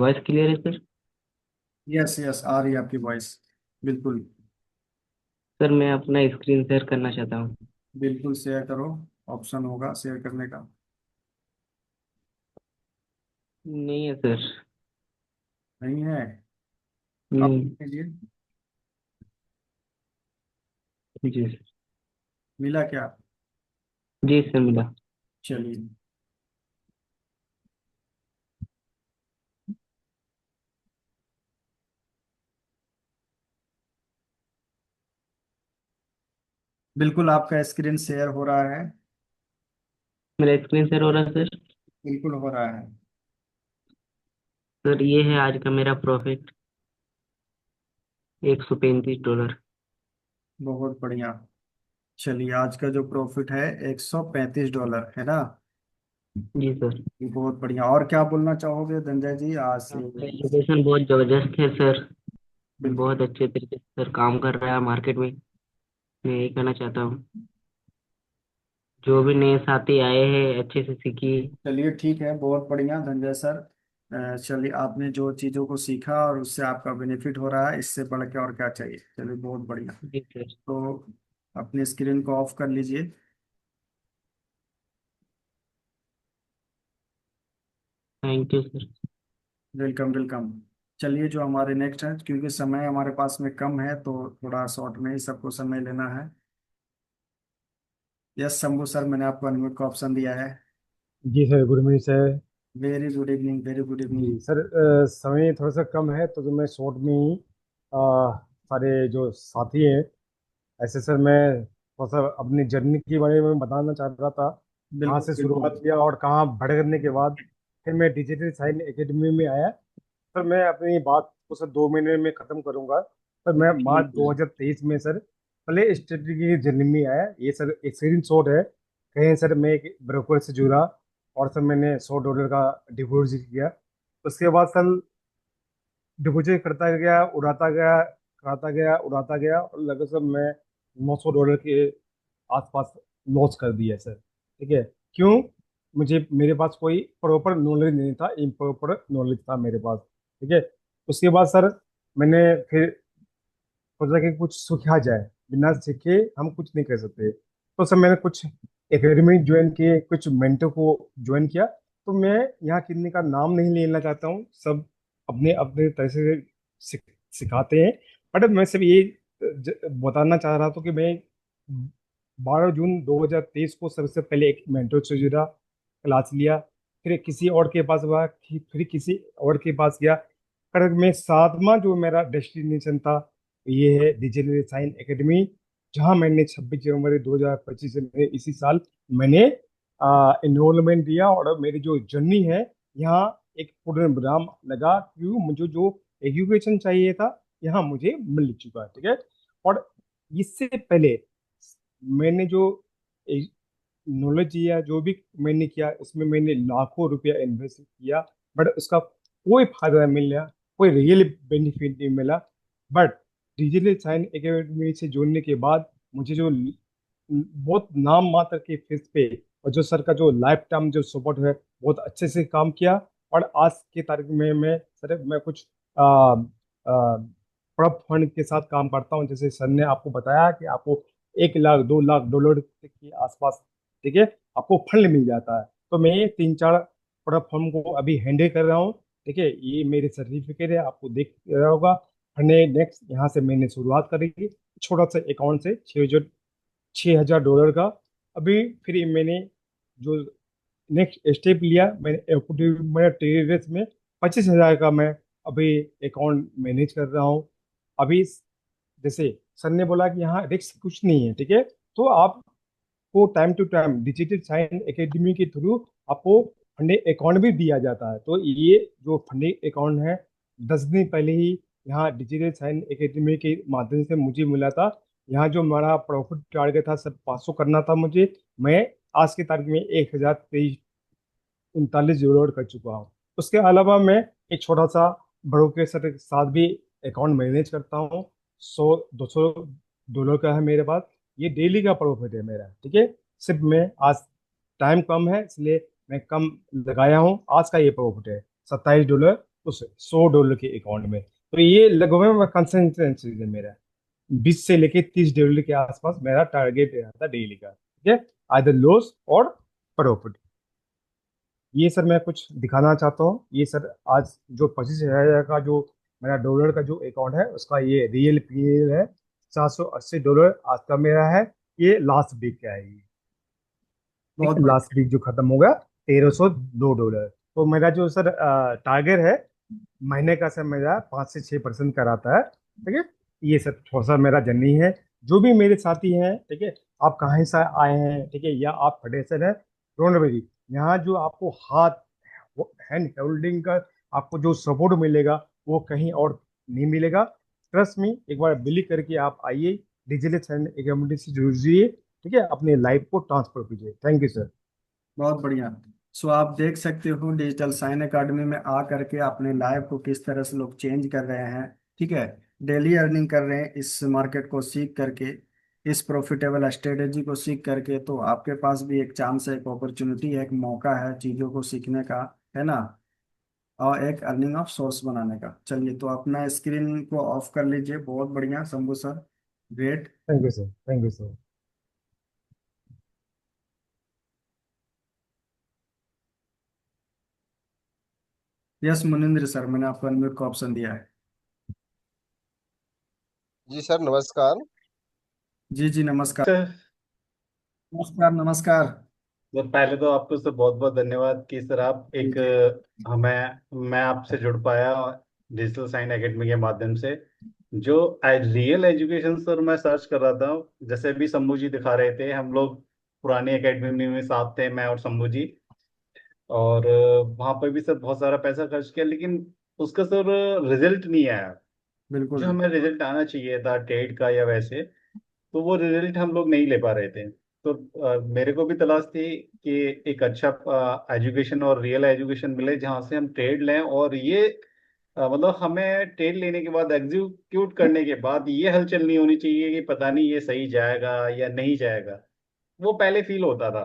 Voice clear है sir? Yes yes, आ रही है आपकी वॉइस। बिल्कुल। सर मैं अपना स्क्रीन शेयर करना चाहता हूँ। बिल्कुल शेयर करो। ऑप्शन होगा शेयर करने का। नहीं है सर। नहीं है। आप हम्म। कीजिए। जी सर। मिला क्या? जी सर मिला। चलिए। बिल्कुल आपका स्क्रीन शेयर हो रहा है। मेरा स्क्रीन शेयर हो रहा है सर। बिल्कुल हो रहा है। सर ये है आज का मेरा प्रॉफिट, $135। बहुत बढ़िया। चलिए, आज का जो प्रॉफिट है $135 है ना। जी सर। बहुत बढ़िया। और क्या बोलना चाहोगे धनंजय जी आज से? आपका एजुकेशन बहुत जबरदस्त है सर। बिल्कुल। बहुत अच्छे तरीके से सर काम कर रहा है मार्केट में। मैं यही कहना चाहता हूँ, जो भी नए साथी आए हैं अच्छे से सीखिए। चलिए ठीक है, बहुत बढ़िया धनंजय सर। चलिए, आपने जो चीज़ों को सीखा और उससे आपका बेनिफिट हो रहा है, इससे बढ़ के और क्या चाहिए। चलिए, बहुत बढ़िया। जी सर। तो अपनी स्क्रीन को ऑफ कर लीजिए। Thank you sir. Welcome welcome. चलिए, जो हमारे नेक्स्ट है, क्योंकि समय हमारे पास में कम है तो थोड़ा शॉर्ट में ही सबको समय लेना है। यस शंभू सर, मैंने आपको अनम्यूट का ऑप्शन दिया है। जी sir, good evening sir. Very good evening, very good evening. जी सर, समय थोड़ा सा कम है तो मैं शॉर्ट में ही सारे जो साथी हैं, ऐसे सर मैं थोड़ा सा अपनी जर्नी के बारे में बताना चाह रहा था। कहाँ बिल्कुल से बिल्कुल। शुरुआत किया और कहाँ बढ़ करने के बाद फिर मैं डिजिटल साइन एकेडमी में आया। सर मैं अपनी बात को सर 2 महीने में ख़त्म करूंगा। पर मैं मार्च ठीक है। 2023 में सर पहले स्टडी की जर्नी में आया। ये सर एक स्क्रीन शॉट है। कहीं सर मैं एक ब्रोकर से जुड़ा और सर मैंने $100 का डिपॉजिट किया। उसके बाद सर डिपॉजिट करता गया, उड़ाता गया, कराता गया, उड़ाता गया और लगभग सर मैं $900 के आसपास लॉस कर दिया सर। ठीक है। क्यों? मुझे मेरे पास कोई प्रॉपर नॉलेज नहीं था, इम्प्रॉपर नॉलेज था मेरे पास। ठीक है। उसके बाद सर मैंने फिर सोचा कि कुछ सीखा जाए। बिना सीखे हम कुछ नहीं कर सकते। तो सर मैंने कुछ एकेडमी ज्वाइन किए, कुछ मेंटर को ज्वाइन किया। तो मैं यहाँ किसी का नाम नहीं लेना चाहता हूँ, सब अपने अपने तरह से सिखाते हैं। बट मैं सिर्फ ये बताना चाह रहा था कि मैं 12 जून 2023 को सबसे पहले एक मेंटर से जुड़ा, क्लास लिया। फिर किसी और के पास हुआ, फिर किसी और के पास गया। पर मैं सातवां जो मेरा डेस्टिनेशन था, ये है डिजिटल साइन एकेडमी। जहां मैंने 26 जनवरी 2025 में इसी साल मैंने इनरोलमेंट दिया और मेरी जो जर्नी है यहाँ एक पूर्ण विराम लगा, क्यों मुझे जो एजुकेशन चाहिए था यहाँ मुझे मिल चुका है। ठीक है। और इससे पहले मैंने जो नॉलेज या जो भी मैंने किया उसमें मैंने लाखों रुपया इन्वेस्ट किया, बट उसका कोई फायदा नहीं मिला, कोई रियल बेनिफिट नहीं मिला। बट डिजिटल साइन एकेडमी से जुड़ने के बाद मुझे जो बहुत नाम मात्र के फीस पे और जो सर का जो लाइफ टाइम जो सपोर्ट है, बहुत अच्छे से काम किया। और आज की तारीख में मैं कुछ प्रोप फंड के साथ काम करता हूँ। जैसे सर ने आपको बताया कि आपको 1 लाख 2 लाख डॉलर के आसपास, ठीक है, आपको फंड मिल जाता है। तो मैं ये 3 4 प्रोडक्ट फर्म को अभी हैंडल कर रहा हूँ। ठीक है। ये मेरे सर्टिफिकेट है, आपको देख रहा होगा। हमने नेक्स्ट यहाँ से मैंने शुरुआत करी, छोटा सा अकाउंट से 6,000 डॉलर का। अभी फिर मैंने जो नेक्स्ट स्टेप लिया, मैंने equity में टेरेस में 25,000 का मैं अभी अकाउंट मैनेज कर रहा हूँ। अभी जैसे सर ने बोला कि यहाँ रिस्क कुछ नहीं है, ठीक है, तो आपको time to time digital science academy के थ्रू आपको फंडिंग अकाउंट भी दिया जाता है। तो ये जो फंडिंग अकाउंट है 10 दिन पहले ही यहाँ डिजिटल साइंस एकेडमी के माध्यम से मुझे मिला था। यहाँ जो हमारा प्रॉफिट टारगेट था सब 500 करना था मुझे। मैं आज की तारीख में 1,039 कर चुका हूँ। उसके अलावा मैं एक छोटा सा ब्रोकर के साथ भी अकाउंट मैनेज करता हूँ। 100 200 डॉलर का है मेरे पास। ये डेली का प्रॉफिट है मेरा। ठीक है। सिर्फ मैं आज टाइम कम है इसलिए मैं कम लगाया हूँ। आज का ये प्रॉफिट है $27। उस $100 के अकाउंट में। तो ये लगभग कंसिस्टेंसी है मेरा, 20 से लेके 30 डॉलर के आसपास मेरा टारगेट रहता डेली का, ठीक है, आइदर लॉस और प्रॉफिट। ये सर मैं कुछ दिखाना चाहता हूँ। ये सर आज जो 25,000 का जो मेरा डॉलर का जो अकाउंट है उसका ये रियल पीरियड है, $780 आज का मेरा है। ये लास्ट वीक का है ये, ठीक बहुत है, बढ़िया। लास्ट वीक जो खत्म होगा $1,302। तो मेरा जो सर टारगेट है महीने का सर मेरा 5 से 6% का रहता है, ठीक है। ये सर थोड़ा सा मेरा जर्नी है। जो भी मेरे साथी हैं, ठीक है, आप कहाँ से आए हैं, ठीक है, या आप फ्रेशर हैं, डोंट वरी, यहाँ जो आपको हाथ हैंड होल्डिंग का आपको जो सपोर्ट मिलेगा वो कहीं और नहीं मिलेगा। ट्रस्ट मी, एक बार बिलीव करके आप आइए, डिजिटल सैंड कम्युनिटी से जुड़िए, ठीक है, अपने लाइफ को ट्रांसफर कीजिए। Thank you sir. बहुत बढ़िया। सो आप देख सकते हो डिजिटल साइन एकेडमी में आ करके अपने लाइफ को किस तरह से लोग चेंज कर रहे हैं, ठीक है, डेली अर्निंग कर रहे हैं इस मार्केट को सीख करके, इस प्रॉफिटेबल स्ट्रेटेजी को सीख करके। तो आपके पास भी एक चांस है, एक अपॉर्चुनिटी है, एक मौका है चीज़ों को सीखने का, है ना, और एक अर्निंग ऑफ सोर्स बनाने का। चलिए तो अपना स्क्रीन को ऑफ कर लीजिए। बहुत बढ़िया Shambhu sir, great. Thank you sir, thank you sir. Yes Munindra sir, मैंने आपको अनम्यूट का ऑप्शन दिया है। जी सर, नमस्कार। जी जी नमस्कार। सर, नमस्कार नमस्कार। तो पहले तो आपको सर बहुत बहुत धन्यवाद कि सर आप जी एक जी। हमें मैं आपसे जुड़ पाया डिजिटल साइन एकेडमी के माध्यम से। जो रियल एजुकेशन सर मैं सर्च कर रहा था, जैसे अभी शंभू जी दिखा रहे थे, हम लोग पुरानी एकेडमी में साथ थे, मैं और शंभू जी। और वहां पर भी सर बहुत सारा पैसा खर्च किया, लेकिन उसका सर रिजल्ट नहीं आया जो बिल्कुल हमें रिजल्ट आना चाहिए था टेट का या वैसे। तो वो रिजल्ट हम लोग नहीं ले पा रहे थे। तो मेरे को भी तलाश थी कि एक अच्छा एजुकेशन और रियल एजुकेशन मिले जहाँ से हम ट्रेड लें, और ये मतलब हमें ट्रेड लेने के बाद एग्जीक्यूट करने के बाद ये हलचल नहीं होनी चाहिए कि पता नहीं ये सही जाएगा या नहीं जाएगा। वो पहले फील होता था।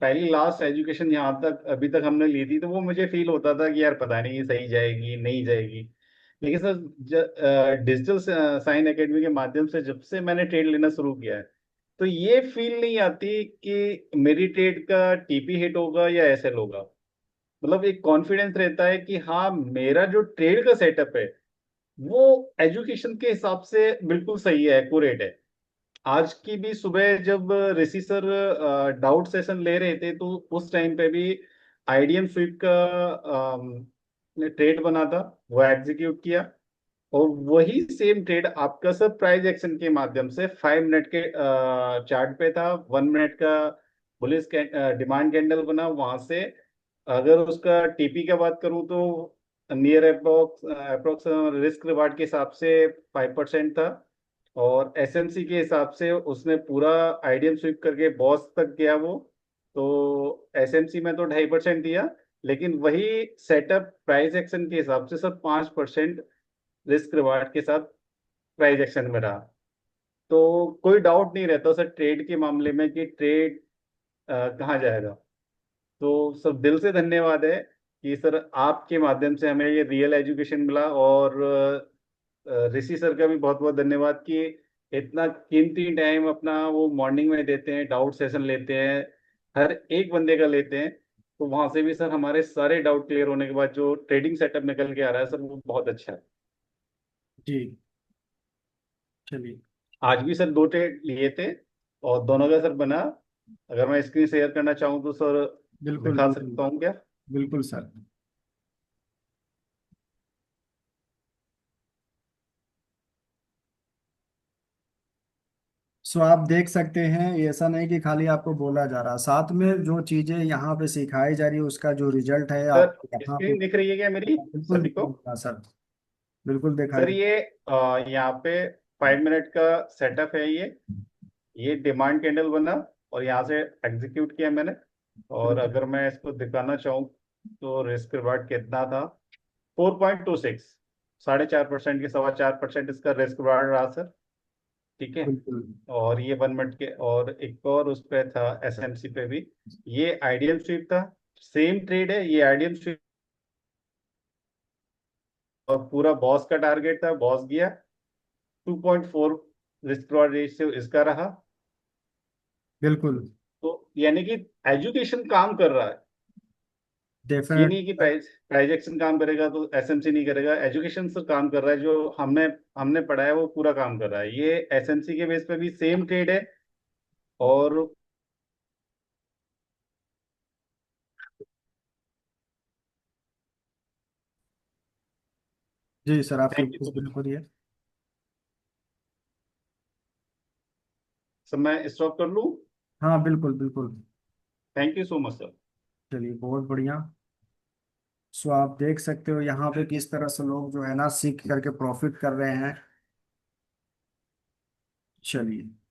पहली लास्ट एजुकेशन यहाँ तक अभी तक हमने ली थी, तो वो मुझे फील होता था कि यार पता नहीं ये सही जाएगी नहीं जाएगी। लेकिन सर डिजिटल साइन एकेडमी के माध्यम से जब से मैंने ट्रेड लेना शुरू किया है, तो ये फील नहीं आती कि मेरी ट्रेड का टीपी हिट होगा या एसएल होगा। मतलब एक कॉन्फिडेंस रहता है कि हाँ, मेरा जो ट्रेड का सेटअप है वो एजुकेशन के हिसाब से बिल्कुल सही है, एक्यूरेट है। आज की भी सुबह जब ऋषि सर डाउट सेशन ले रहे थे, तो उस टाइम पे भी आईडीएम स्वीप का ट्रेड बना था, वो एग्जीक्यूट किया। और वही सेम ट्रेड आपका सर प्राइस एक्शन के माध्यम से 5 मिनट के चार्ट पे था, 1 मिनट का बुलिश डिमांड कैंडल बना वहां से। अगर उसका टीपी का बात करूं तो near approx approx risk reward के हिसाब से 5% था। और एसएमसी के हिसाब से उसने पूरा आईडीएम स्वीप करके बॉस तक गया वो। तो एसएमसी में तो 2.5% दिया, लेकिन वही सेटअप प्राइस एक्शन के हिसाब से सर 5% रिस्क रिवार्ड के साथ प्राइस एक्शन में रहा। तो कोई डाउट नहीं रहता सर ट्रेड के मामले में कि ट्रेड कहाँ जाएगा। तो सर दिल से धन्यवाद है कि सर आपके माध्यम से हमें ये रियल एजुकेशन मिला। और ऋषि सर का भी बहुत बहुत धन्यवाद कि इतना कीमती टाइम अपना वो मॉर्निंग में देते हैं, डाउट सेशन लेते हैं, हर एक बंदे का लेते हैं। तो वहां से भी सर हमारे सारे डाउट क्लियर होने के बाद जो ट्रेडिंग सेटअप निकल के आ रहा है सर, वो बहुत अच्छा है। जी। चलिए। आज भी सर 2 ट्रेड लिए थे और दोनों का सर बना। अगर मैं स्क्रीन शेयर करना चाहूँ तो सर बिल्कुल दिखा बिल्कुल। सकता हूँ क्या? बिल्कुल सर। सो आप देख सकते हैं, ये ऐसा नहीं कि खाली आपको बोला जा रहा, साथ में जो चीजें यहाँ पे सिखाई जा रही है उसका जो रिजल्ट है सर आप यहाँ पे। स्क्रीन दिख रही है क्या मेरी बिल्कुल सभी को? दिखाई सर, बिल्कुल दिखाई सर दे। ये यहाँ पे 5 मिनट का सेटअप है ये डिमांड कैंडल बना और यहाँ से एग्जीक्यूट किया मैंने। और बिल्कुल अगर मैं इसको दिखाना चाहूँ तो रिस्क रिवार्ड कितना था? 4.26, 4.5% के 4.25% इसका रिस्क रिवार्ड रहा सर। ठीक है। बिल्कुल। और ये 1 मिनट के, और एक और उस पे था एसएमसी पे भी, ये आइडियल स्वीप था। सेम ट्रेड है, ये आइडियल स्वीप पूरा बॉस का टारगेट था, बॉस गया। 2.4 रिस्क रिवॉर्ड रेशियो इसका रहा। बिल्कुल। तो यानी कि एजुकेशन काम कर रहा है। ये डेफिनेट। नहीं कि प्राइस प्राइस एक्शन काम करेगा तो एसएमसी नहीं करेगा, एजुकेशन से काम कर रहा है। जो हमने हमने पढ़ा है वो पूरा काम कर रहा है। ये एसएमसी के बेस पे भी सेम ट्रेड है। और जी सर, आपकी थैंक यू बात सो मच बिल्कुल ही है। सर, मैं स्टॉप कर लूँ? हाँ बिल्कुल बिल्कुल। Thank you so much sir. चलिए, बहुत बढ़िया। सो आप देख सकते हो यहाँ पे किस तरह से लोग जो है ना सीख करके प्रॉफिट कर रहे हैं। चलिए।